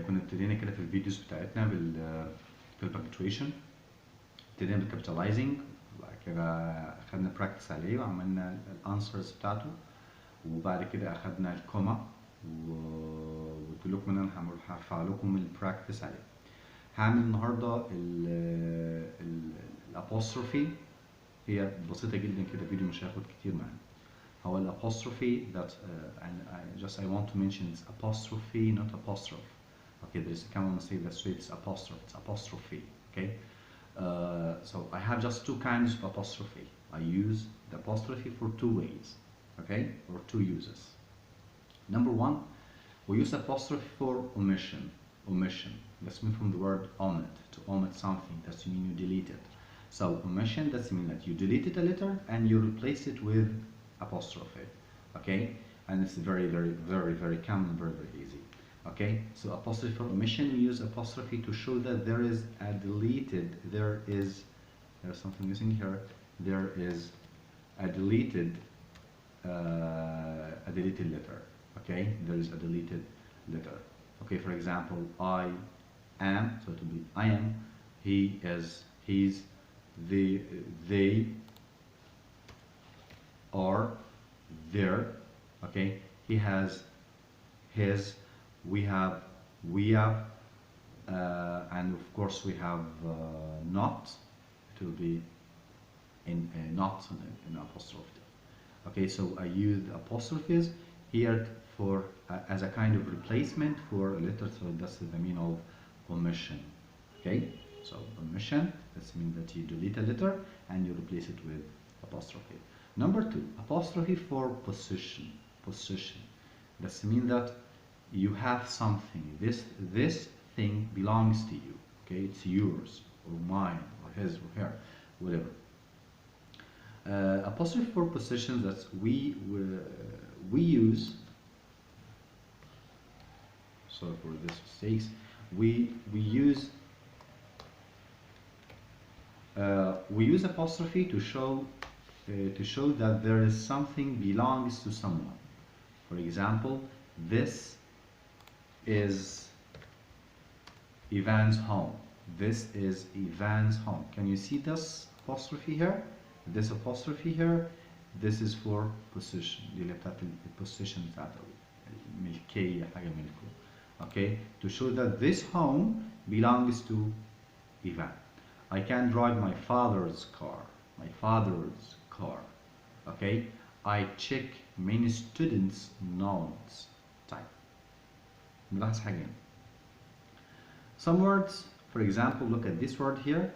كنا ابتدينا كده في الفيديوز بتاعتنا بالبنكتويشن، ابتدينا بالكابيتالايزنج، وبعد كده اخدنا براكتس عليه وعملنا الانسرز بتاعته، وبعد كده اخدنا الكوما وقلت لكم ان انا هرفع لكم البراكتس عليه. هعمل النهارده الابوستروفي، هي بسيطه جدا كده، فيديو مش هياخد كتير معانا. هو الابوستروفي that I want to mention it's apostrophe not apostrophe. Okay, there's a common mistake that says it's apostrophe, it's apostrophe. Okay, so I have just two kinds of apostrophe. I use the apostrophe for two ways, okay, or two uses. Number one, we use apostrophe for omission. Omission, that's mean from the word omit, to omit something, that's mean you delete it. So omission, that's mean that you deleted a letter and you replace it with apostrophe, okay, and it's very common, very easy. Okay, so apostrophe for omission, we use apostrophe to show that there is a deleted, there's something missing here, there is a deleted letter. Okay, there is a deleted letter. Okay, for example, I am, so it will be I am, he is, he's, they are, there. Okay, he has, his, we have, and of course we have not. It will be in not in apostrophe. Okay, so I use apostrophes here for as a kind of replacement for a letter, so that's the meaning of omission. Okay, so omission, that means that you delete a letter and you replace it with apostrophe. Number two, apostrophe for possession. Possession, that means that you have something, this thing belongs to you. Okay, it's yours or mine or his or her, whatever. Apostrophe for possession, that we use, sorry for this mistakes, we use apostrophe to show that there is something belongs to someone. For example, this is Ivan's home. This is Ivan's home. Can you see this apostrophe here? This apostrophe here, this is for possession. دي اللي بتاعت الpossession بتاعته، الملكية، حاجة ملكه. Okay, to show that this home belongs to Ivan. I can drive my father's car. My father's car. Okay, I check many students' notes. طيب نلاحظ حاجة. Some words, for example, look at this word here.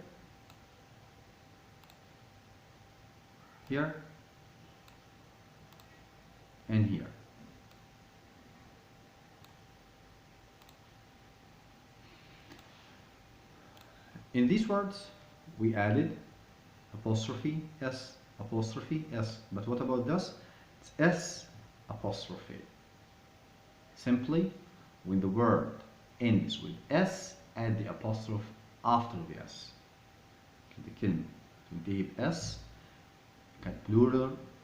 Here and here. In these words, we added apostrophe S, but what about this? It's S apostrophe. Simply, when the word ends with S, add the apostrophe after the S. the كلمة تنتهي بS كانت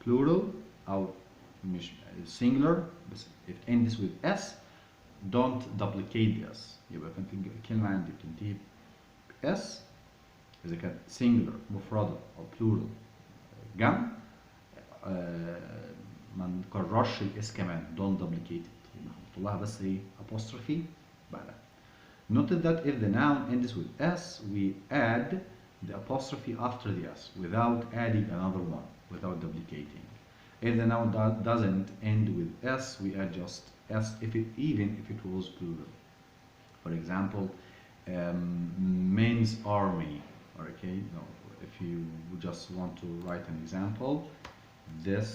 plural أو مش singular بس it ends with S, don't duplicate the S. يبقى كانت الكلمة عندي بتنتهي بS إذا كانت singular مفردة أو plural جمع، ما نكررش الاس كمان، don't duplicate it، نحط لها بس ايه apostrophe بعدها. Note that if the noun ends with S, we add the apostrophe after the S without adding another one, without duplicating. If the noun doesn't end with S, we add just S, even if it was plural. For example, men's army. Okay, no, if you just want to write an example, this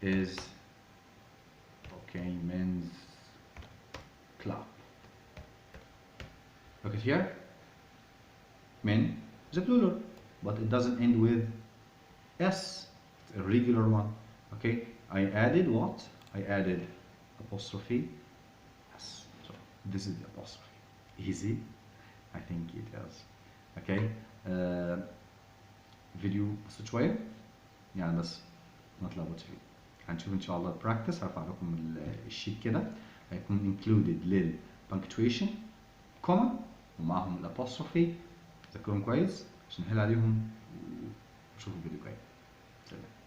is, okay, men's club. Look at here, men is a plural, but it doesn't end with S, it's a regular one. Okay, I added what? I added apostrophe S. So this is the apostrophe. Easy? I think it is. Okay, فيديو بسيط شوية يعني بس ما تلخبطش فيه. هنشوف ان شاء الله البراكتس، هرفع لكم الشيت كده هيكون included punctuation كوما ومعهم الابوستروفي. ذاكرهم كويس عشان نحل عليهم وشوفوا الفيديو جاي. سلام.